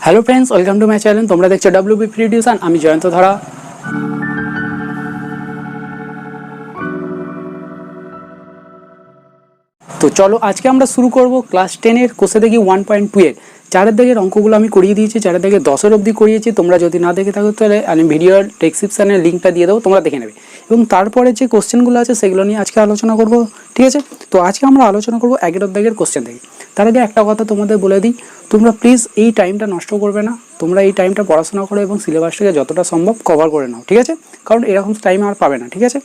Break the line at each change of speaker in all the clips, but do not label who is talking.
Hello friends, welcome to my channel. তোমরা দেখছো WB free tuition. আমি জয়ন্ত ধরা। তো চলো আজকে আমরা শুরু করব ক্লাস 10-এর কোষে দেখি 1.2 এর চারের দাগের অঙ্কগুলো আমি করিয়ে দিয়েছি। চারের দাগের 10-এর অবধি করিয়েছি। তোমরা যদি না দেখে থাকো তাহলে আমি ভিডিওর ডেসক্রিপশনে লিঙ্কটা দিয়ে দেবো, তোমরা দেখে নেবে। এবং তারপরে যে কোশ্চেনগুলো আছে সেগুলো নিয়ে আজকে আলোচনা করব, ঠিক আছে? তো আজকে আমরা আলোচনা করব 11 দাগের কোশ্চেন থেকে। তার আগে একটা কথা তোমাদের বলে দিই, তোমরা প্লিজ এই টাইমটা নষ্ট করবে না। তোমরা এই টাইমটা পড়াশোনা করো এবং সিলেবাসটাকে যতটা সম্ভব কভার করে নাও, ঠিক আছে? কারণ এরকম টাইম আর পাবে না, ঠিক আছে?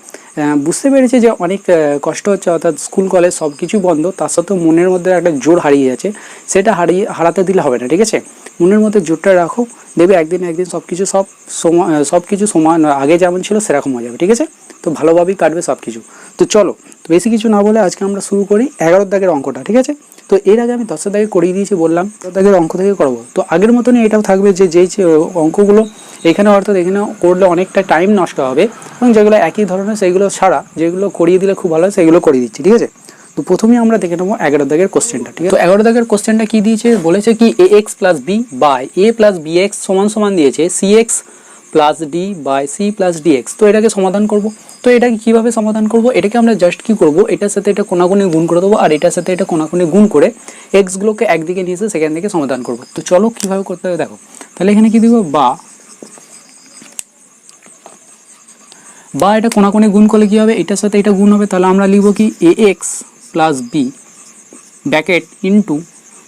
বুঝতে পেরেছি যে অনেক কষ্ট হচ্ছে, অর্থাৎ স্কুল কলেজ সব কিছু বন্ধ, তার সত্ত্বেও মনের মধ্যে একটা জোর হারিয়ে যাচ্ছে। সেটা হারাতে দিলে হবে না, ঠিক আছে? মনের মধ্যে জোরটা রাখো, দেখবে একদিন সব কিছু সমান আগে যেমন ছিল সেরকম হয়ে যাবে, ঠিক আছে? তো ভালোভাবেই কাটবে সব কিছু। তো চলো, তো বেশি কিছু না বলে আজকে আমরা শুরু করি 11 দাগের অঙ্কটা, ঠিক আছে? তো এর আগে আমি 10 দাগে করিয়ে দিয়েছি, বললাম 10 দাগের অঙ্ক থেকে করবো। তো আগের মতনই এটাও থাকবে যে যেই অঙ্কগুলো এখানে, অর্থাৎ এখানে করলে অনেকটা টাইম নষ্ট হবে, এবং যেগুলো একই ধরনের সেইগুলো ছাড়া যেগুলো করিয়ে দিলে খুব ভালো হয় সেগুলো করিয়ে দিচ্ছি, ঠিক আছে? তো প্রথমেই আমরা দেখে নেবো 11 দাগের কোশ্চেনটা, ঠিক আছে? তো 11 দাগের কোশ্চেনটা কি দিয়েছে, বলেছে কি A x plus B by A plus B X সমান সমান দিয়েছে C X plus D by C plus D X. তো এটাকে সমাধান করব। তো এটাকে কীভাবে সমাধান করব, এটাকে আমরা জাস্ট কী করব, এটার সাথে এটা কোনাকুনি গুণ করে দেবো, আর এটার সাথে এটা কোনাকুনি গুণ করে এক্সগুলোকে একদিকে নিয়ে এসে সেখান থেকে সমাধান করব। তো চলো কীভাবে করতে হবে দেখো। তাহলে এখানে কী দিব, বা এটা কোনাকুনি গুণ করলে কী হবে, এটার সাথে এটা গুণ হবে। তাহলে আমরা লিখব কি A x plus B bracket into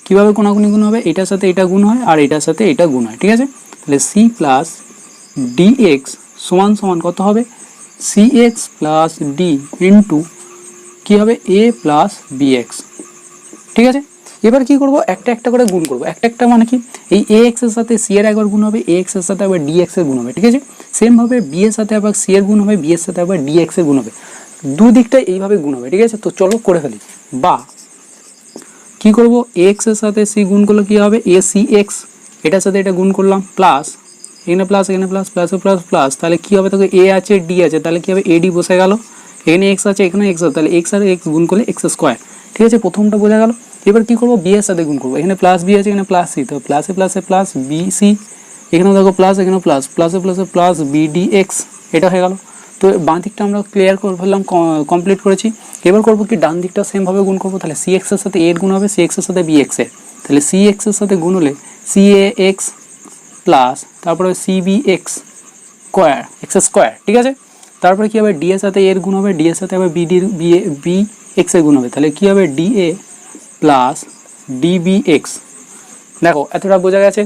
কীভাবে কোনাকুনি গুণ হবে, এটার সাথে এটা গুণ হয় আর এটার সাথে এটা গুণ হয়, ঠিক আছে? তাহলে সি প্লাস ডি এক্স সমান সমান কত হবে, C X plus D into কী হবে এ প্লাস বি এক্স, ঠিক আছে? এবার কি করব, একটা একটা করে গুণ করব। একটা মানে কি, এই এ এক্স এর সাথে সি এর একবার গুণ হবে, এ এক্স এর সাথে আবার ডি এক্স এর গুণ হবে, ঠিক আছে? সেমভাবে বি এর সাথে আবার সি এর গুণ হবে, বি এর সাথে আবার ডি এক্স এর গুণ হবে। দুদিকটা এইভাবে গুণ হবে, ঠিক আছে? তো চলো করে ফেলি। বা কি করব, এ এক্স এর সাথে সি গুণ করলে কি হবে, এ সি এক্স, এটার সাথে এটা গুণ করলাম, প্লাস এখানে প্লাস এখানে প্লাস প্লাস প্লাস প্লাস, তাহলে কি হবে, তোকে এ আছে ডি আছে, তাহলে কি হবে এ ডি বসে গেল, এখানে এক্স আছে এখানে এক্স আছে, তাহলে এক্স আর এক্স গুণ করলে এক্স স্কোয়ার, ঠিক আছে? প্রথমটা বোঝা গেল। এবার কি করবো, বি এর সাথে গুণ করবো, এখানে প্লাস বি আছে এখানে প্লাস সি, তো প্লাসে প্লাসে প্লাস বি সি, এখানেও দেখো প্লাস এখানেও প্লাস, প্লাসে প্লাসে প্লাস বি ডি এক্স, এটা হয়ে গেল। তো বাঁ দিকটা আমরা ক্লিয়ার করে ফেললাম, কমপ্লিট করেছি। এবার করবো কি, ডান দিকটা সেমভাবে গুণ করবো। তাহলে সি এক্সের সাথে এর গুণ হবে, সি এক্সের সাথে বি এক্সের, তাহলে সি এক্সের সাথে গুণ হলে সি এ এক্স প্লাস তারপরে c b x square x square, ঠিক আছে? তারপরে কী হবে, ডি এর সাথে এর গুণ হবে, ডি এর সাথে আবার বি এক্স এর গুণ হবে, তাহলে কী হবে D A plus DB x. দেখো এতটা বোঝা গেছে।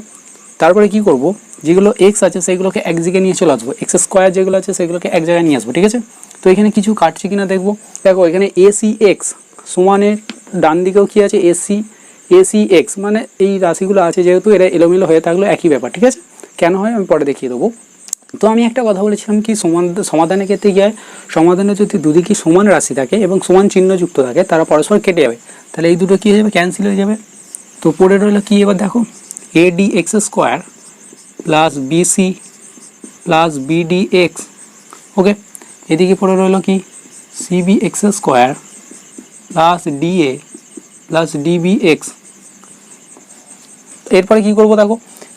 তারপরে কি করব, যেগুলো এক্স আছে সেগুলোকে এক জায়গায় নিয়ে চলে আসবো, এক্স স্কোয়ার যেগুলো আছে সেগুলোকে এক জায়গায় নিয়ে আসবো, ঠিক আছে? তো এখানে কিছু কাটছে কিনা দেখবো। দেখো এখানে এসি এক্স সমানের ডান দিকেও কি আছে, এসি এক্স, মানে এই রাশিগুলো আছে যেহেতু এরা এলোমেলো হয়ে থাকলো একই ব্যাপার, ঠিক আছে? কেন হয় আমি পরে দেখিয়ে দেবো। তো আমি একটা কথা বলেছিলাম কি, সমাধানের ক্ষেত্রে গিয়ে সমাধানে যদি দুদিকে সমান রাশি থাকে এবং সমান চিহ্নযুক্ত থাকে তারা পরস্পর কেটে যাবে, তাহলে এই দুটো কী হয়ে যাবে, ক্যান্সেল হয়ে যাবে। তো পড়ে রইলো কি, এবার দেখো A D x square plus BC plus BD X, okay? এদিকে পড়ে রইলো কি CB x square plus DA plus DB X. এরপরে কী করবো দেখো,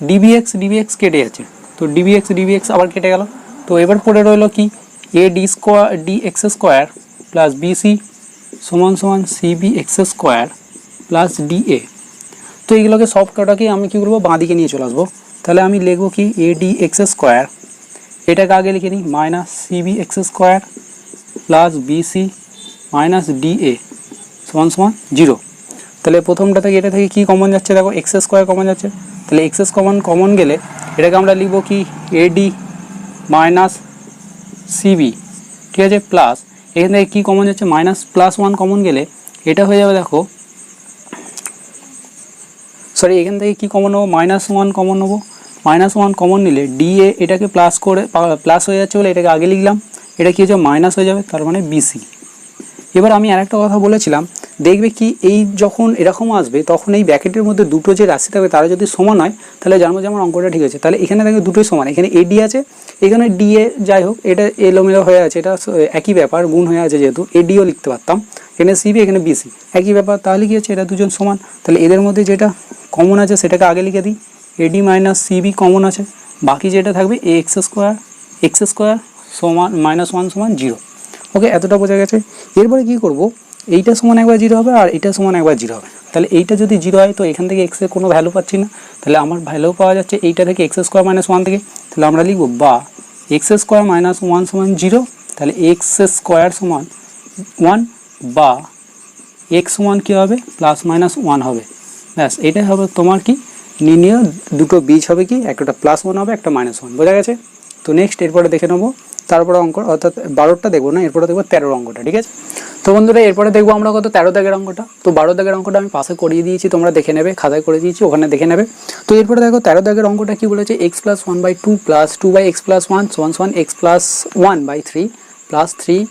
ডিবি এক্স কেটে যাচ্ছে, তো ডিবি এক্স আবার কেটে গেল। তো এবার পড়ে রইলো কি a D x square plus b c সমান সমান c b x square plus d a. তো এইগুলোকে সব কটাকে আমি কী করবো, বাঁ দিকে নিয়ে চলে আসবো। তাহলে আমি লিখবো কি এ ডি এক্স স্কোয়ার, এটাকে আগে লিখে নিই, minus c b x square plus b c minus d a সমান সমান 0। তাহলে প্রথমটা থেকে এটা থেকে কী কমন যাচ্ছে, দেখো এক্স স্কোয়ার কমন যাচ্ছে, তাহলে এক্স কমন গেলে এটাকে আমরা লিখবো কি এডি মাইনাস সিবি, ঠিক আছে? প্লাস এখান থেকে কী কমন যাচ্ছে, মাইনাস প্লাস 1 কমন গেলে এটা হয়ে যাবে, দেখো সরি এখান থেকে কী কমন নেবো, -1 কমন নেবো। -1 কমন নিলে ডিএ এটাকে প্লাস করে প্লাস হয়ে যাচ্ছে বলে এটাকে আগে লিখলাম, এটা কী হচ্ছে মাইনাস হয়ে যাবে, তার মানে বিসি। এবার আমি আরেকটা কথা বলেছিলাম, দেখবে কি এই যখন এরকম আসবে তখন এই ব্র্যাকেটের মধ্যে দুটো যে রাশি থাকবে তারা যদি সমান হয় তাহলে জানবো যে আমার অঙ্কটা ঠিক আছে। তাহলে এখানে দেখবে দুটোই সমান, এখানে এডি আছে এখানে ডিএ, যাই হোক এটা এলোমেলো হয়ে আছে, এটা একই ব্যাপার, গুণ হয়ে আছে যেহেতু এডিও লিখতে পারতাম, এখানে সিবি এখানে বিসি একই ব্যাপার। তাহলে কি হচ্ছে, এটা দুজন সমান, তাহলে এদের মধ্যে যেটা কমন আছে সেটাকে আগে লিখে দিই, এডি মাইনাস সিবি কমন আছে, বাকি যেটা থাকবে এ এক্স স্কোয়ার সমান -1 সমান 0। ওকে, এতটা বোঝা গেছে। এরপরে কি করব, এইটা সমান একবার 0 হবে আর এটা সমান একবার 0 হবে। তাহলে এইটা যদি 0 হয় তো এখান থেকে এক্সের কোনো ভ্যালু পাচ্ছি না, তাহলে আমার ভ্যালু পাওয়া যাচ্ছে এইটা থেকে এক্স স্কোয়ার -1 থেকে। তাহলে আমরা লিখব বা এক্স স্কোয়ার -1 সমান 0, তাহলে এক্স স্কোয়ার সমান 1 বা এক্স সমান কী হবে +-1 হবে। ব্যাস, এটাই হবে তোমার কি নির্ণয়, দুটো বীজ হবে কি, একটা +1 হবে, একটা -1। বোঝা গেছে? তো নেক্সট এরপরে দেখে নেবো তারপরে অঙ্ক, অর্থাৎ 12টা দেখবো না, এরপরে দেখবো 13 অঙ্কটা। ঠিক আছে? তো বন্ধুরা এরপরে দেখবো আমরা কত 13 দাগের অঙ্কটা। তো 12 দাগের অঙ্কটা আমি পাশে করিয়ে দিয়েছি, তোমরা দেখে নেবে, খাতায় করে দিয়েছি, ওখানে দেখে নেবে। তো এরপরে দেখো 13 দাগের অঙ্কটা কি বলেছে, x+1/2 + 2/x+1 = x+1/3 + 3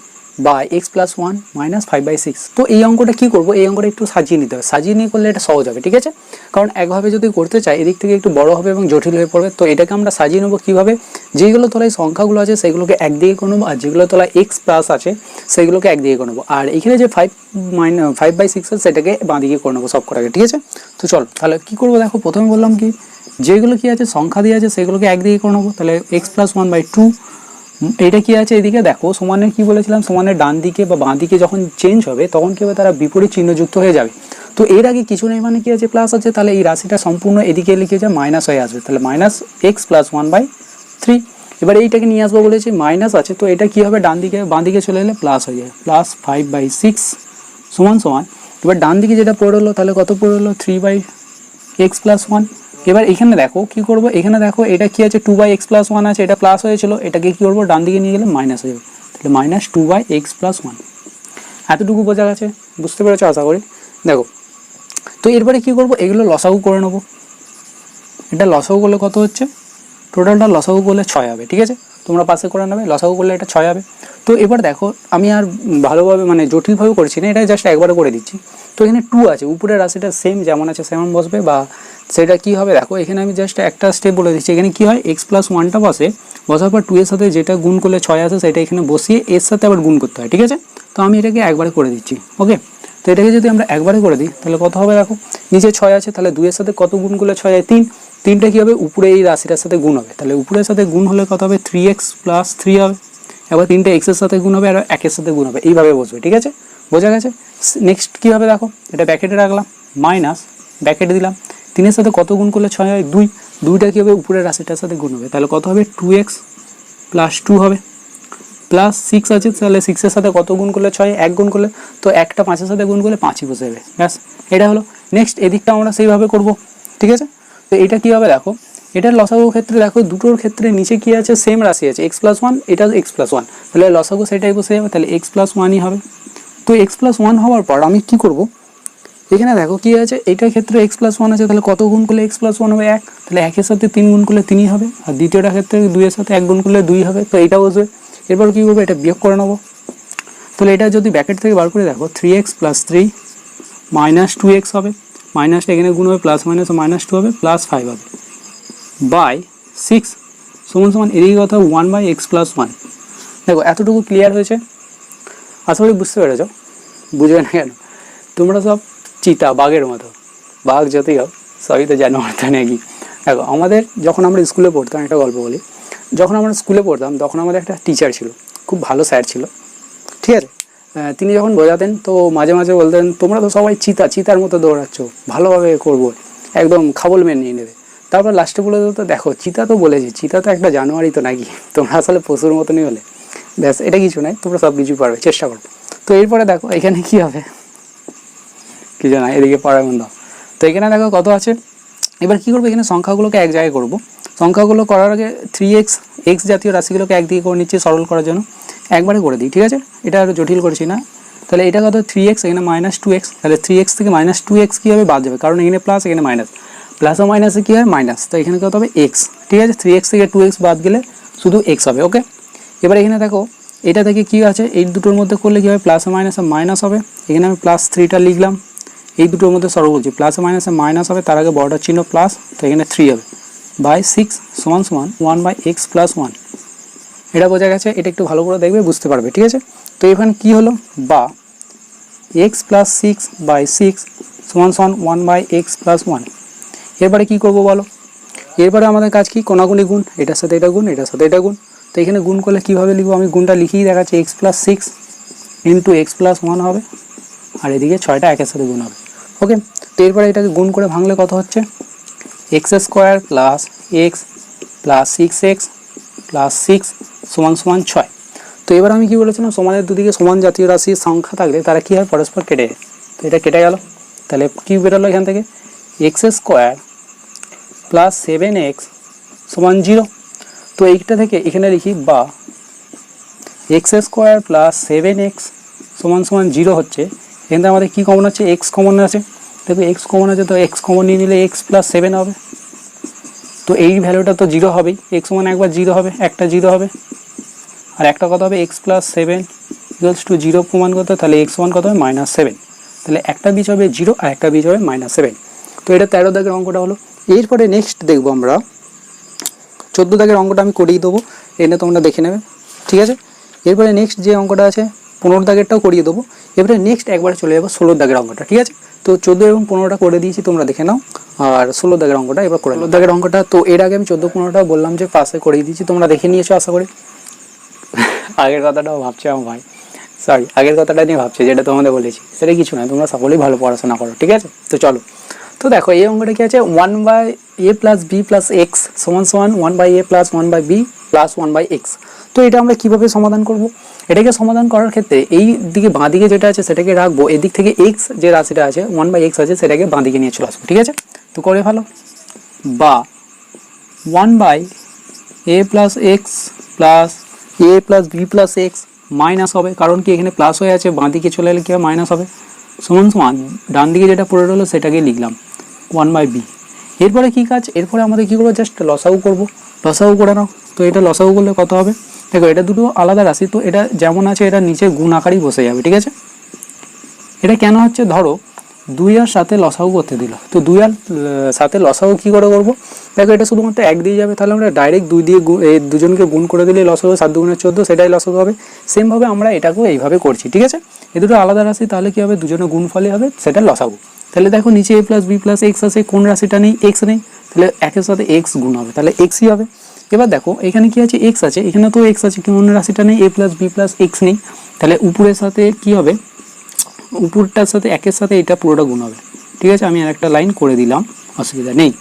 by x+1 - 5/6। তো এই অঙ্কটা কি করব, এই অঙ্কটা একটু সাজিয়ে নিতে হবে, সাজিয়ে নিয়ে করলে এটা সহজ হবে। ঠিক আছে? কারণ একভাবে যদি করতে চাই এদিক থেকে একটু বড় হবে এবং জটিল হয়ে পড়বে। তো এটাকে আমরা সাজিয়ে নেবো কীভাবে, যেগুলো তলায় সংখ্যাগুলো আছে সেগুলোকে একদিকে করে নেবো, আর যেগুলো তলায় এক্স প্লাস আছে সেগুলোকে একদিকে করে নেবো, আর এখানে যে 5/6 আছে সেটাকে বাঁদিকে করে নেবো সব কটাকে। ঠিক আছে? তো চলো তাহলে কী করবো, দেখো প্রথমে বললাম কি, যেগুলো কি আছে সংখ্যা দিয়ে আছে সেগুলোকে একদিকে করে নেবো। তাহলে x+1/2, এটা কি আছে এদিকে দেখো, সমানের কি বলেছিলাম, সমানের ডান দিকে বা বাঁ দিকে যখন চেঞ্জ হবে তখন কি হবে, তারা বিপরীত চিহ্নযুক্ত হয়ে যাবে। তো এর আগে কিছু নেই মানে কি আছে, প্লাস আছে, তাহলে এই রাশিটা সম্পূর্ণ এদিকে লিখে যায় মাইনাস হয়ে আসবে, তাহলে -x+1/3। এবার এইটাকে নিয়ে আসবো বলেছি, মাইনাস আছে তো এটা কি হবে, ডান দিকে বাঁ দিকে চলে এলে প্লাস হয়ে যায়, +5/6 সমান। এবার ডান দিকে যেটা পড়ে হলো তাহলে কত পড়ে হলো, 3/x+1। এবার এখানে দেখো কি করব, এখানে দেখো এটা কি আছে, 2/x+1 আছে, এটা প্লাস হয়েছিল, এটাকে কি করবো ডান দিকে নিয়ে গেলে মাইনাস হয়ে যাবে, তাহলে -2/x+1। এতটুকু বোঝা গেছে, বুঝতে পেরেছো আশা করি। দেখো তো এরপরে কি করব, এগুলো লসাগু করে নেবো। এটা লসাগু করলে কত হচ্ছে, টোটালটা লসাগু করলে 6 হবে। ঠিক আছে? তোমরা পাশে করে নেবে, লসাগু করলে এটা 6 হবে। তো এবার দেখো আমি আর ভালোভাবে মানে জটিলভাবে করছি না, এটা জাস্ট একবারে করে দিচ্ছি। তো এখানে 2 আছে, উপরের রাশিটা সেম যেমন আছে সেমন বসবে, বা সেটা কি হবে দেখো, এখানে আমি জাস্ট একটা স্টেপ বলে দিচ্ছি। এখানে কি হয়, x+1টা বসার পর 2 এর সাথে যেটা গুণ করলে 6 আসে সেটা এখানে বসিয়ে এর সাথে আবার গুণ করতে হয়। ঠিক আছে? তো আমি এটাকে একবারে করে দিচ্ছি। ওকে, তো এটাকে যদি আমরা একবারে করে দিই তাহলে কত হবে, দেখো নিচে 6 আছে, তাহলে 2 এর সাথে কত গুণ করলে 6 হয়, 3। 3টা কী হবে, উপরে এই রাশিটার সাথে গুণ হবে, তাহলে উপরের সাথে গুণ হলে কত হবে, 3x + 3 হবে। এবার 3টা এক্সের সাথে গুণ হবে আর 1-এর সাথে গুণ হবে, এইভাবে বসবে। ঠিক আছে? বোঝা গেছে? নেক্সট কী হবে দেখো, এটা ব্যাকেটে রাখলাম, মাইনাস ব্যাকেটে দিলাম, 3-এর সাথে কত গুণ করলে 6 হয়, 2। 2টা কী হবে, উপরের রাশিটার সাথে গুণ হবে, তাহলে কত হবে, 2x + 2 হবে, +6 আছে, তাহলে 6-এর সাথে কত গুণ করলে 6, 1 গুণ করলে, তো একটা 5-এর সাথে গুণ করলে 5ই বসে যাবে। ব্যাস, এটা হলো। নেক্সট এদিকটা আমরা সেইভাবে করব। ঠিক আছে? তো এটা কী হবে দেখো, এটার লসাগুর ক্ষেত্রে দেখো দুটোর ক্ষেত্রে নিচে কি আছে, সেম রাশি আছে, x+1, এটা x+1, তাহলে লসাগু সেটাই বসে যাবে, তাহলে x+1ই হবে। তো x+1 হওয়ার পর আমি কি করব, এখানে দেখো কি আছে, এইটার ক্ষেত্রে x+1 আছে, তাহলে কত গুণ করলে x+1 হবে, 1, তাহলে 1-এর সাথে 3 গুণ করলে 3ই হবে, আর দ্বিতীয়টার ক্ষেত্রে 2-এর সাথে 1 গুণ করলে 2 হবে, তো এটা বসবে। এরপর কী করবো, এটা বিয়োগ করে নেবো। তাহলে এটা যদি ব্যাকেট থেকে বার করে দেখো, 3x + 3 -2x হবে, মাইনাসটা এখানে গুণ হবে, প্লাস মাইনাস -2 হবে, +5 হবে, বাই 6 সমান এদিকে কথা 1/x+1। দেখো এতটুকু ক্লিয়ার হয়েছে, আশা করি বুঝতে পেরেছ। বুঝবে না কেন, তোমরা সব চিতা বাঘের মতো, বাঘ যতই হোক সবই তো জানোয়ার তো নাকি। দেখো আমাদের যখন আমরা স্কুলে পড়তাম, একটা গল্প বলি, যখন আমরা স্কুলে পড়তাম তখন আমাদের একটা টিচার ছিল, খুব ভালো স্যার ছিল। ঠিক আছে? তিনি যখন বোঝাতেন তো মাঝে মাঝে বলতেন, তোমরা তো সবাই চিতার মতো দৌড়াচ্ছ, ভালোভাবে করবো, একদম খাবল মেনে নিয়ে নেবে। তারপর লাস্টে বলে দিত, দেখো চিতা তো বলেছি, চিতা তো একটা জানোয়ারই তো নাকি, তোমরা আসলে পশুর মতনই হলে। ব্যাস, এটা কিছু নাই, তোমরা সব কিছু পারবে, চেষ্টা করো। তো এরপরে দেখো এখানে কি হবে, কিছু না, এদিকে পড়ার মতো। তো এখানে দেখো কত আছে, এবার কী করবো, এখানে সংখ্যাগুলোকে এক জায়গায় করবো। সংখ্যাগুলো করার আগে 3x জাতীয় রাশিগুলোকে একদিকে করে নিচ্ছি সরল করার জন্য, একবারে করে দিই। ঠিক আছে? এটা আর জটিল করছি না। তাহলে এটা কত, 3x, এখানে -2x, তাহলে 3x থেকে -2x কী হবে, বাদ যাবে, কারণ এখানে প্লাস এখানে মাইনাস, প্লাস ও মাইনাসে কী হয়, মাইনাস, তো এখানে কত হবে, x। ঠিক আছে? 3x থেকে 2x বাদ গেলে শুধু x হবে। ওকে, এবার এখানে দেখো এটা থেকে কী আছে, এই দুটোর মধ্যে করলে কী হবে, প্লাস ও মাইনাসে মাইনাস হবে, এখানে আমি +3টা লিখলাম, এই দুটোর মধ্যে সরল বলছি, প্লাস ও মাইনাসে মাইনাস হবে, তার আগে বড়টার চিহ্ন প্লাস, তো এখানে 3 হবে, বাই 6 সমান 1/x+1। এটা বোঝা গেছে, এটা একটু ভালো করে দেখবে, বুঝতে পারবে। ঠিক আছে? তো এখানে কি হলো, বা x + 6/6 সমান 1/x+1। এরপরে কী করবো বলো, এরপরে আমাদের কাজ কি, কোনাকুনি গুণ, এটার সাথে এটা গুণ, এটার সাথে এটা গুণ। তো এখানে গুণ করলে কীভাবে লিখবো, আমি গুণটা লিখেই দেখাচ্ছি, x plus six into x plus one হবে, আর এদিকে 6টা একের সাথে গুণ হবে। ওকে, তো এরপরে এটাকে গুণ করে ভাঙলে কত হচ্ছে, x square plus x plus six x plus six সমান সমান 6। তো এবার আমি কি বলেছিলাম, সমানের দুদিকে সমান জাতীয় রাশির সংখ্যা থাকলে তারা কী হয়, পরস্পর কেটে যায়। তো এটা কেটে গেল, তাহলে কী বেরোলো এখান থেকে, এক্স স্কোয়ার প্লাস 7x সমান 0। তো এইটা থেকে এখানে লিখি বা এক্স স্কোয়ার প্লাস 7x সমান সমান 0 হচ্ছে। এখানে আমাদের কী কমন আছে, এক্স কমন আছে, দেখো এক্স কমন আছে, তো এক্স কমন নিয়ে নিলে এক্স প্লাস 7 হবে। তো এই ভ্যালুটা তো 0 হবেই, এক্স সমান একবার 0 হবে, একটা 0 হবে, আর একটা কত হবে, এক্স প্লাস 7 ইকুয়ালস টু 0 প্রমাণ করতে, তাহলে এক্স সমান কত হবে, -7। তাহলে একটা বীজ হবে 0 আর একটা বীজ হবে -7। তো এটা 13 দাগের অঙ্কটা হলো। এরপরে নেক্সট দেখবো আমরা 14 দাগের অঙ্কটা আমি করিয়ে দেবো, এটা তোমরা দেখে নেবে, ঠিক আছে। এরপরে নেক্সট যে অঙ্কটা আছে 15 দাগেরটাও করিয়ে দেবো। এবারে নেক্সট একবারে চলে যাবো 16 দাগের অঙ্কটা, ঠিক আছে। তো 14 এবং 15টা করে দিয়েছি, তোমরা দেখে নাও, আর 16 দাগের অঙ্কটা এবার করে 16 দাগের অঙ্কটা। তো এর আগে আমি 14 15টা বললাম যে পাশে করিয়ে দিয়েছি, তোমরা দেখে নিয়েছো আশা করি। আগের কথাটাও ভাবছি আমার ভাই, সরি, আগের কথাটা নিয়ে ভাবছি, যেটা তোমাদের বলেছি সেটা কিছু নয়, তোমরা সকলেই ভালো পড়াশোনা করো, ঠিক আছে। তো চলো, তো দেখো এই অঙ্কটা কি আছে, 1/a plus B plus x সমান সমান 1/a plus 1/b plus 1/x। তো এটা আমরা কিভাবে সমাধান করব, এটাকে সমাধান করার ক্ষেত্রে এই দিকে বাঁ দিকে যেটা আছে সেটাকে রাখবো, এদিক থেকে এক্স যে রাশিটা আছে 1/x আছে সেটাকে বাঁ দিকে নিয়ে চলে আসবো, ঠিক আছে। তো করে ভালো, বা 1/a plus x plus a plus B plus x minus হবে, কারণ কি এখানে প্লাস হয়ে আছে, বাঁ দিকে চলে এলে কি হবে, মাইনাস হবে, সমান সমান ডান দিকে যেটা পড়ে রইলো সেটাকে লিখলাম 1/b। এরপরে কী কাজ, এরপরে আমাদের কী করবো, জাস্ট লসাগু করবো, লসাগু করে নাও। তো এটা লসাগু করলে কত হবে, দেখো এটা দুটো আলাদা রাশি, তো এটা যেমন আছে এটা নিচে গুণ আকারই বসে যাবে, ঠিক আছে। এটা কেন হচ্ছে, ধরো 2 আর 7 লসাগু করতে দিল, তো 2 আর 7 লসাগু কী করে করবো, দেখো এটা শুধুমাত্র 1 দিয়ে যাবে, তাহলে আমরা ডাইরেক্ট 2 দিয়ে এই দুজনকে গুণ করে দিলে লসাগু 7 দুগুণে 14, সেটাই লসাগু হবে। সেমভাবে আমরা এটাকেও এইভাবে করছি, ঠিক আছে। এ দুটো আলাদা রাশি, তাহলে কী হবে, দুজনের গুণফলই হবে সেটা লসাগু। তাহলে দেখো নিচে a plus B plus x আছে, কোন রাশিটা নেই, এক্স নেই, তাহলে একের সাথে এক্স গুণ হবে, তাহলে এক্সই হবে। এবার দেখো এখানে কি আছে, এক্স আছে, এখানে তো এক্স আছে, কোন রাশিটা নেই, a plus B plus x নেই, তাহলে উপরের সাথে কি হবে, উপরটার সাথে একের সাথে এটা পুরোটা গুণ হবে, ঠিক আছে। আমি আর একটা লাইন করে দিলাম, অসুবিধা নেই,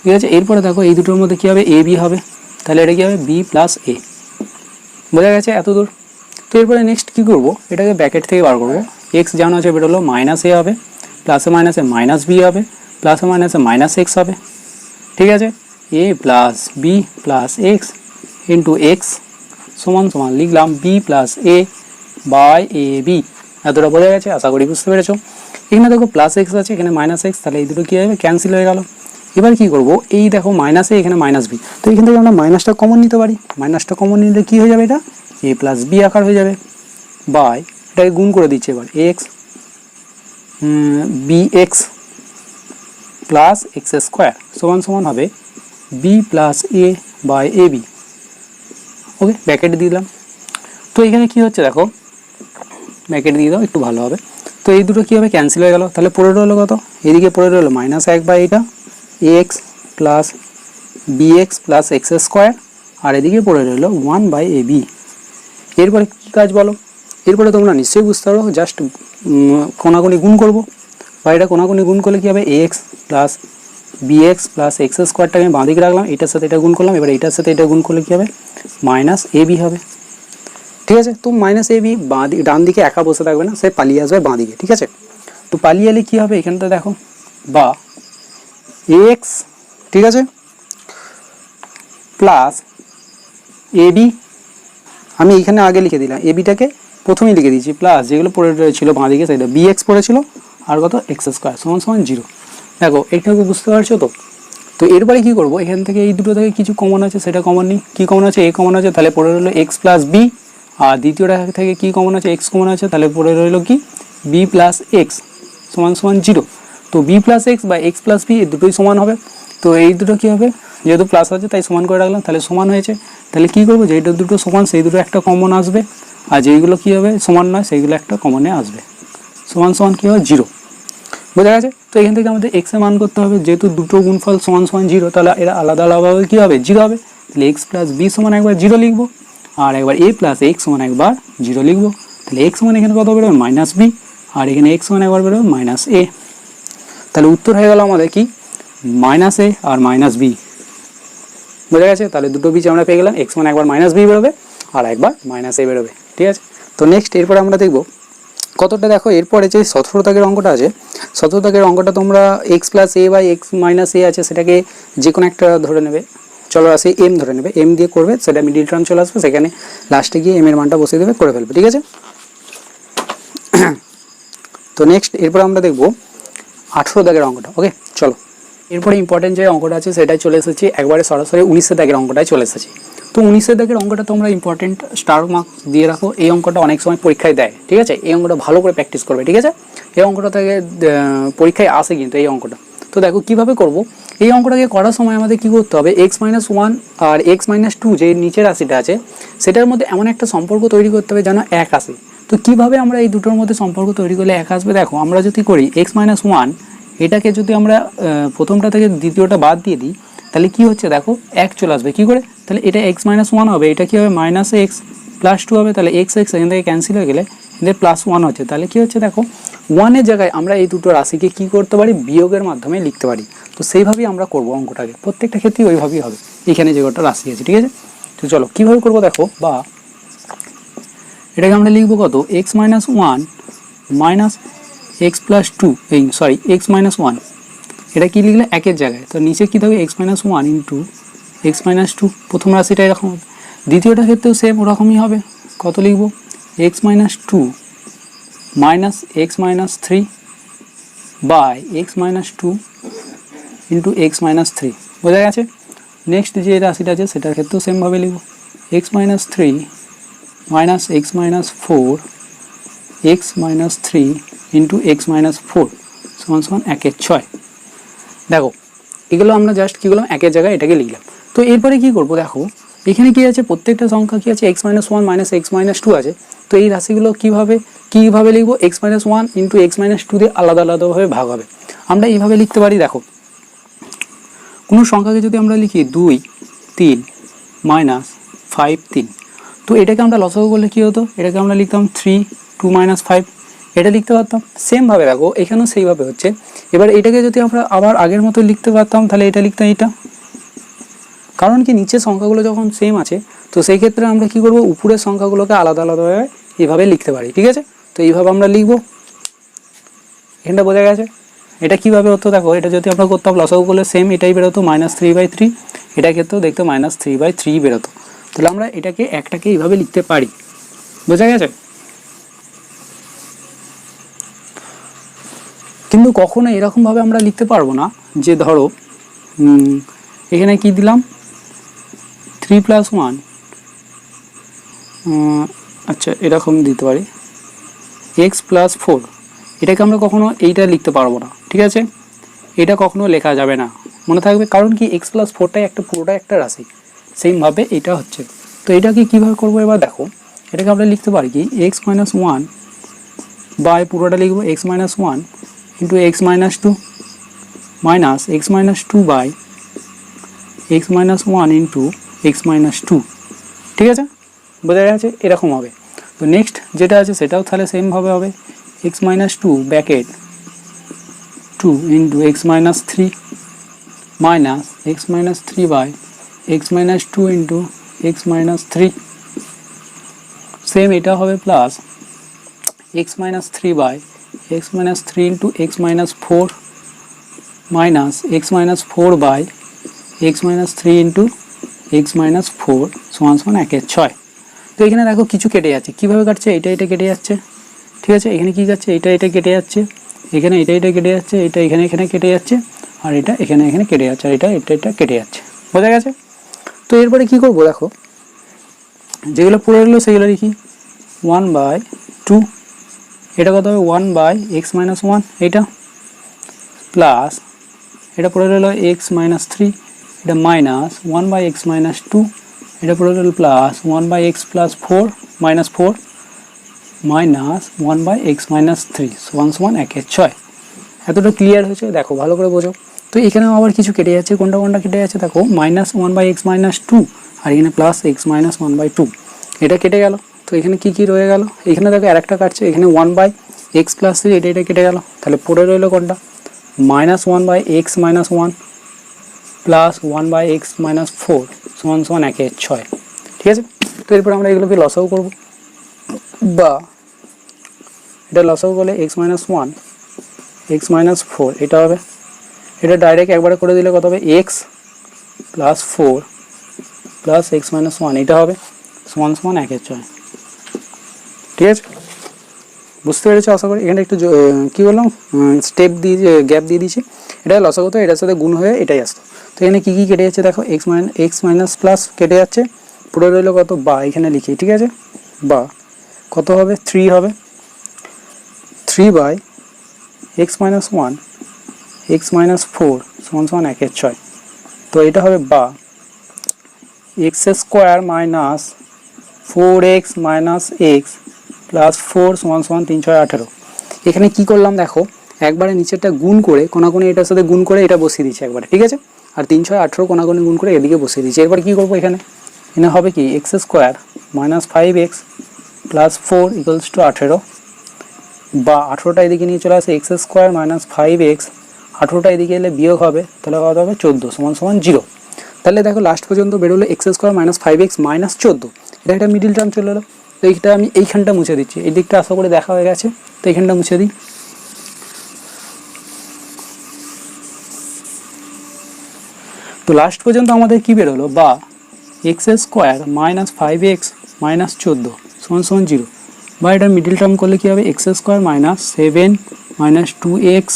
ঠিক আছে। এরপরে দেখো এই দুটোর মধ্যে কী হবে, এ বি হবে, তাহলে এটা কী হবে, বি প্লাস এ, বোঝা গেছে এত দূর। তো এরপরে নেক্সট কী করবো, এটাকে ব্র্যাকেট থেকে বার করবো, এক্স জানো আছে বেরোলো, মাইনাস এ হবে, প্লাসে মাইনাসে মাইনাস বি হবে, প্লাসে মাইনাসে মাইনাস এক্স হবে, ঠিক আছে। A plus B plus X into X সমান সমান লিখলাম B plus A by A B. এতটা বোঝা গেছে, আশা করি বুঝতে পেরেছো। এখানে দেখো প্লাস এক্স আছে, এখানে মাইনাস এক্স, তাহলে এই দুটো কী হবে, ক্যান্সেল হয়ে গেল। এবার কি করব, এই দেখো মাইনাসে এখানে মাইনাস বি, তো এখান থেকে আমরা মাইনাসটা কমন নিতে পারি, মাইনাসটা কমন নিলে কী হয়ে যাবে, এটা এ প্লাস বি আকার হয়ে যাবে, বাই এটাকে গুণ করে দিচ্ছে এবার x b x plus x square সমান সমান হবে b plus A by A b. Okay, bracket দিয়ে দিলাম। তো এখানে কী হচ্ছে দেখো, ব্র্যাকেট দিয়ে দাও একটু ভালো হবে। তো এই দুটো কী হবে, ক্যান্সেল হয়ে গেল, তাহলে পড়ে রইলো কত, এদিকে পড়ে রইলো -1 বাই এটা X plus B x plus x square, আর এদিকে পড়ে রইলো 1 বাই এ বি। এরপরে কী কাজ বলো, এরপরে তোমরা নিশ্চয়ই বুঝতে পারো, জাস্ট কোনাকুনি গুণ করবো, বা এটা কোনাকুনি গুণ করলে কী হবে, A x plus B x plus X স্কোয়ারটাকে আমি বাঁদিকে রাখলাম, এটার সাথে এটা গুণ করলাম, এবার এটার সাথে এটা গুণ করলে কী হবে, মাইনাস এ বি হবে, ঠিক আছে। তো মাইনাস এ বি ডান দিকে একা বসে থাকবে না, সে পালিয়ে আসবে বাঁ দিকে, ঠিক আছে। তো পালিয়ে এলে কী হবে, এখানটা দেখো বা এক্স, ঠিক আছে, প্লাস এ বি, আমি এখানে আগে লিখে দিলাম, এ বিটাকে প্রথমেই লিখে দিয়েছি, প্লাস যেগুলো পড়ে রয়েছিল বাঁ দিকে সেটা বি এক্স পড়েছিল, আর কত এক্স স্কোয়ার সমান সমান 0। দেখো এইটাকে বুঝতে পারছো তো। তো এরপরে কী করবো, এখান থেকে এই দুটো থেকে কিছু কমন আছে, সেটা কমন নিই, কী কমন আছে, এ কমন আছে, তাহলে পড়ে রইলো এক্স প্লাস বি, আর দ্বিতীয়টা থেকে কী কমন আছে, এক্স কমন আছে, তাহলে পড়ে রইলো কি বি প্লাস এক্স সমান সমান 0। তো বি প্লাস এক্স বা এক্স প্লাস বি এই দুটোই সমান হবে। তো এই দুটো কী হবে, যেহেতু প্লাস আছে তাই সমান করে রাখলাম, তাহলে সমান হয়েছে। তাহলে কী করবো, যেইটা দুটো সমান সেই দুটো একটা কমন আসবে, আর যেইগুলো কী হবে সমান নয় সেইগুলো একটা কমনে আসবে, সমান সমান কী হবে 0। বোঝা গেছে? তো এখান থেকে আমাদের এক্স এর মান করতে হবে, যেহেতু দুটো গুণফল সমান সমান জিরো, তাহলে এরা আলাদা আলাদাভাবে কী হবে, জিরো হবে। তাহলে এক্স প্লাস বি সমান একবার জিরো লিখবো, আর একবার এ প্লাস এক্স সমান একবার জিরো লিখবো। তাহলে এক্স সমান এখানে কত বেরোবে, মাইনাস বি, আর এখানে এক্স সমান একবার বেরোবে মাইনাস এ। তাহলে উত্তর হয়ে গেল আমাদের কি, মাইনাস এ আর মাইনাস বি। বোঝা গেছে? তাহলে দুটো বীজ আমরা পেয়ে গেলাম, এক্স মানে একবার মাইনাস বি বেরোবে আর একবার মাইনাস এ বেরোবে। ঠিক আছে? তো নেক্সট এরপরে আমরা দেখব কতটা, দেখো এরপরে যে 17 দাগের অঙ্কটা আছে, 17 দাগের অঙ্কটা তোমরা X plus A by x minus A আছে, সেটাকে যে কোনো একটা ধরে নেবে, চলো আসে এম ধরে নেবে, এম দিয়ে করবে, সেটা মিডিল টার্ম চলে আসবে, সেখানে লাস্টে গিয়ে এম এর মানটা বসিয়ে দেবে, করে ফেলবে। ঠিক আছে? তো নেক্সট এরপর আমরা দেখব 18 দাগের অঙ্কটা। ওকে, চলো এরপরে ইম্পর্টেন্ট যে অঙ্কটা আছে সেটাই চলে এসেছি, একবারে সরাসরি 19 দাগের অঙ্কটাই চলে এসেছি। তো 19 দাগের অঙ্কটা তোমরা ইম্পর্টেন্ট স্টার মার্ক দিয়ে রাখো, এই অঙ্কটা অনেক সময় পরীক্ষায় দেয়। ঠিক আছে? এই অঙ্কটা ভালো করে প্র্যাকটিস করবে। ঠিক আছে? এই অঙ্কটা থেকে পরীক্ষায় আসে কিন্তু এই অঙ্কটা। তো দেখো কীভাবে করব, এই অঙ্কটাকে করার সময় আমাদের কী করতে হবে, এক্স মাইনাস ওয়ান আর এক্স মাইনাস টু যে নিচের রাশিটা আছে সেটার মধ্যে এমন একটা সম্পর্ক তৈরি করতে হবে যেন এক আসে। তো কীভাবে আমরা এই দুটোর মধ্যে সম্পর্ক তৈরি করলে এক আসবে, দেখো আমরা যদি করি এক্স মাইনাস ওয়ান, এটাকে যদি আমরা প্রথমটা থেকে দ্বিতীয়টা বাদ দিয়ে দিই, তাহলে কি হচ্ছে দেখো, এক চলে আসবে। কী করে? তাহলে এটা এক্স মাইনাস ওয়ান হবে, এটা কী হবে মাইনাস এক্স প্লাস টু হবে, তাহলে এক্স এক্স এখান থেকে ক্যান্সেল হয়ে গেলে এদের প্লাস ওয়ান হচ্ছে। তাহলে কী হচ্ছে দেখো, ওয়ানের জায়গায় আমরা এই দুটো রাশিকে কী করতে পারি, বিয়োগের মাধ্যমে লিখতে পারি। তো সেইভাবেই আমরা করবো অঙ্কটাকে, প্রত্যেকটা ক্ষেত্রেই ওইভাবেই হবে। এখানে যে কটা রাশি আছে, ঠিক আছে? তো চলো কীভাবে করবো দেখো, বা এটাকে আমরা লিখবো কত, x minus one minus x plus two, এই সরি এক্স মাইনাস ওয়ান, এটা কি লিখলে একের জায়গায়, তো নিচে কী থাকবে x minus one into x minus two, প্রথম রাশিটা এরকম হবে, দ্বিতীয়টার ক্ষেত্রেও সেম ওরকমই হবে। কত লিখবো, x minus two minus x minus three by x minus two into x minus three. বোঝা গেছে? নেক্সট যে রাশিটা আছে সেটার ক্ষেত্রেও সেমভাবে লিখবো, x minus three minus x minus four x minus three into x minus four সমান সমান একের ছয়। দেখো এগুলো আমরা জাস্ট কী করলাম, একের জায়গায় এটাকে লিখলাম। তো এরপরে কী করবো, দেখো এখানে কী আছে, প্রত্যেকটা সংখ্যা কী আছে, x minus one minus x minus two আছে। তো এই রাশিগুলো কীভাবে লিখবো, x minus one into x minus two দিয়ে আলাদা আলাদাভাবে ভাগ হবে। আমরা এইভাবে লিখতে পারি, দেখো কোনো সংখ্যাকে যদি আমরা লিখি 2 3 মাইনাস 5 3, তো এটাকে আমরা লসাগু করলে কী হতো, এটাকে আমরা লিখতাম 3 2 মাইনাস 5, এটা লিখতে পারতাম। সেমভাবে দেখো এখানেও সেইভাবে হচ্ছে। এবার এটাকে যদি আমরা আবার আগের মতো লিখতে পারতাম, তাহলে এটা লিখতাম এটা, কারণ কি নিচের সংখ্যাগুলো যখন সেম আছে, তো সেই ক্ষেত্রে আমরা কী করবো, উপরের সংখ্যাগুলোকে আলাদা আলাদাভাবে এইভাবে লিখতে পারি। ঠিক আছে? তো এইভাবে আমরা লিখবো, এখানটা বোঝা গেছে? এটা কীভাবে হতো দেখো, এটা যদি আমরা করতাম লসাগু করলে সেম এটাই বেরোতো, মাইনাস 3/3, এটা ক্ষেত্রেও দেখতো মাইনাস 3/3 বেরোতো। তাহলে আমরা এটাকে একটাকে এইভাবে লিখতে পারি। বোঝা গেছে? কিন্তু কখনো এরকমভাবে আমরা লিখতে পারবো না যে ধরো এখানে কি দিলাম 3 প্লাস 1, আচ্ছা এরকম দিতে পারি এক্স প্লাস 4, এটাকে আমরা কখনো এইটা লিখতে পারবো না। ঠিক আছে? এটা কখনো লেখা যাবে না, মনে থাকবে, কারণ কি এক্স প্লাস 4টাই পুরোটাই একটা রাশি, সেইভাবে এটা হচ্ছে। তো এটাকে কীভাবে করবো, এবার দেখো এটাকে আমরা লিখতে পারি কি এক্স মাইনাস ওয়ান বাই পুরোটা লিখবো x minus one into x minus two minus x minus two by x minus one into x minus two. ঠিক আছে? বোঝা গেছে? এরকম হবে। তো নেক্সট যেটা আছে সেটাও তাহলে সেমভাবে হবে, x minus two bracket two into x minus three minus x minus three by x minus two into x minus three. Same এটা হবে plus x minus three by x minus three into x minus four minus x minus four by x minus three into x minus four সমান সমান একের ছয়। তো এখানে দেখো কিছু কেটে যাচ্ছে, কীভাবে কাটছে, এটা কেটে যাচ্ছে। ঠিক আছে? এখানে কী যাচ্ছে, এটা কেটে যাচ্ছে, এখানে এটা কেটে যাচ্ছে, এটা এখানে কেটে যাচ্ছে, আর এটা এখানে কেটে যাচ্ছে, আর এটা কেটে যাচ্ছে। বোঝা গেছে? তো এরপরে কী করবো, দেখো যেগুলো পড়ে রইলো সেগুলো লিখি 1/2, এটা কত হবে 1/x মাইনাস 1, এটা প্লাস এটা পড়ে রইলো x মাইনাস 3, এটা মাইনাস 1/x মাইনাস 2, এটা পড়ে রইলো plus 1/x plus 4 minus 4 minus 1/x minus 3 সমান সমান একের ছয়। এতটা ক্লিয়ার হয়েছে? দেখো ভালো করে বোঝো। তো এখানেও আবার কিছু কেটে যাচ্ছে, কোনটা কোনটা কেটে যাচ্ছে দেখো, -1/x-2 আর এখানে +x-1/2, এটা কেটে গেল। তো এখানে কি কি রয়ে গেল, এখানে দেখো আরেকটা কাটছে, এখানে 1/x+3, এটা কেটে গেল। তাহলে পড়ে রইলো কোনটা, -1/x-1 +1/x-4 = 1/6। ঠিক আছে? তো এরপর আমরা এগুলোকে লসাগু করব, বা এটা লসাগু করলে x-1 x-4 এটা হবে, এটা ডাইরেক্ট একবারে করে দিলে কত হবে, x + 4 + x-1 এটা হবে = 1/6। ঠিক আছে? বুঝতে পেরেছো আশা করি। এখানে একটু কী বললাম, স্টেপ দিয়ে গ্যাপ দিয়ে দিয়েছি। এটা লসাগু, তো এটার সাথে গুণ হয়ে এটাই আসতো। তো এখানে কী কী কেটে যাচ্ছে দেখো, x - কেটে যাচ্ছে, পুরো রইলো কত, বা এখানে লিখি। ঠিক আছে? বা কত হবে, 3 হবে, 3/x-1 x-4 = 1/6। তো এটা হবে বা x² - 4x - x + 4 = 3 × 6 = 18। এখানে কি করলাম দেখো, একবারে নিচেরটা গুণ করে কোনাকুনি এটার সাথে গুণ করে এটা বসিয়ে দিচ্ছি একবারে। ঠিক আছে? আর 3 × 6 = 18 কোনাকুনি গুণ করে এদিকে বসিয়ে দিচ্ছি। এরপর কি করবো, এখানে হবে কি, x² - 5x + 4 = 18, বা 18টা এদিকে নিয়ে চলে আসে, x² - 5x, 18টা এদিকে এলে বিয়োগ হবে, তাহলে কত হবে, 14 = 0। তাহলে দেখো লাস্ট পর্যন্ত বেরোলো x² - 5x - 14, এটা একটা মিডিল টার্ম চলে এলো। তো এইটা আমি এইখানটা মুছে দিচ্ছি, এই দিকটা আশা করে দেখা হয়ে গেছে, তো এইখানটা মুছে দিই। তো লাস্ট পর্যন্ত আমাদের কি বেরোলো, বা x² - 5x - 14 = 0, বা এটা মিডিল টার্ম করলে কী হবে, x² - 7 - 2x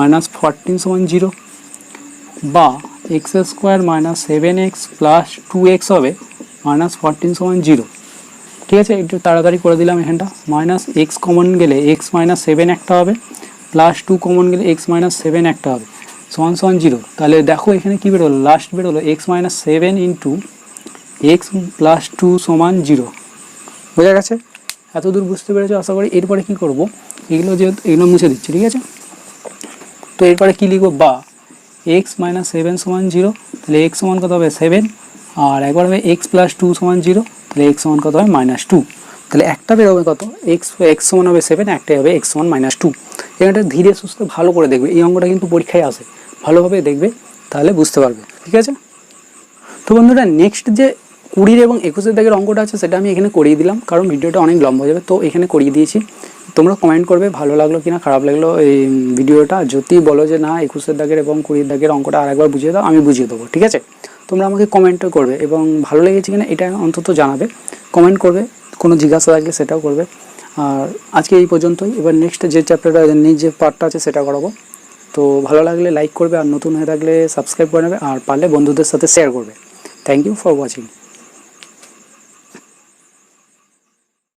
- 14 = 0, বা x² - 7x + 2x হবে -14 = 0। ঠিক আছে? একটু তাড়াতাড়ি করে দিলাম এখানটা, -x কমন গেলে x - 7 একটা হবে, +2 কমন গেলে x - 7 একটা হবে, = 0। তাহলে দেখো এখানে কি বেরোলো, লাস্ট বেরোলো x - 7 × x + 2 = 0। বোঝা গেছে? এত দূর বুঝতে পেরেছো আশা করি। এরপরে কি করব, এগুলো মুছে দিচ্ছি। ঠিক আছে? তো এরপরে কি লিখবো, বা x - 7 = 0, তাহলে x সমান কত হবে, 7, আর একবার হবে x + 2 = 0, তাহলে x সমান কত হবে, -2। তাহলে একটা বেরোবে কত, x সমান হবে 7, একটাই হবে x সমান -2। এখানটা ধীরে সুস্থে ভালো করে দেখবে, এই অঙ্কটা কিন্তু পরীক্ষায় আসে, ভালোভাবে দেখবে, তাহলে বুঝতে পারবে। ঠিক আছে? তো বন্ধুরা, নেক্সট যে 20 এবং 21 দাগের অঙ্কটা আছে সেটা আমি এখানে করিয়ে দিলাম, কারণ ভিডিওটা অনেক লম্বা হয়ে যাবে, তো এখানে করিয়ে দিয়েছি। তোমরা কমেন্ট করবে ভালো লাগলো কিনা, খারাপ লাগলো এই ভিডিওটা। যদি বলো যে না 21 দাগের এবং 20 দাগের অঙ্কটা আরেকবার বুঝিয়ে দাও, আমি বুঝিয়ে দেবো। ঠিক আছে? তোমরা আমাকে কমেন্টও করবে, এবং ভালো লেগেছে কিনা এটা অন্তত জানাবে, কমেন্ট করবে, কোনো জিজ্ঞাসা থাকলে সেটাও করবে। আর আজকে এই পর্যন্তই। এবার নেক্সট যে চ্যাপ্টারটা, যে পার্টটা আছে সেটা করাবো। তো ভালো লাগলে লাইক করবে, আর নতুন হয়ে থাকলে সাবস্ক্রাইব করে নেবে, আর পারলে বন্ধুদের সাথে শেয়ার করবে। Thank you for watching.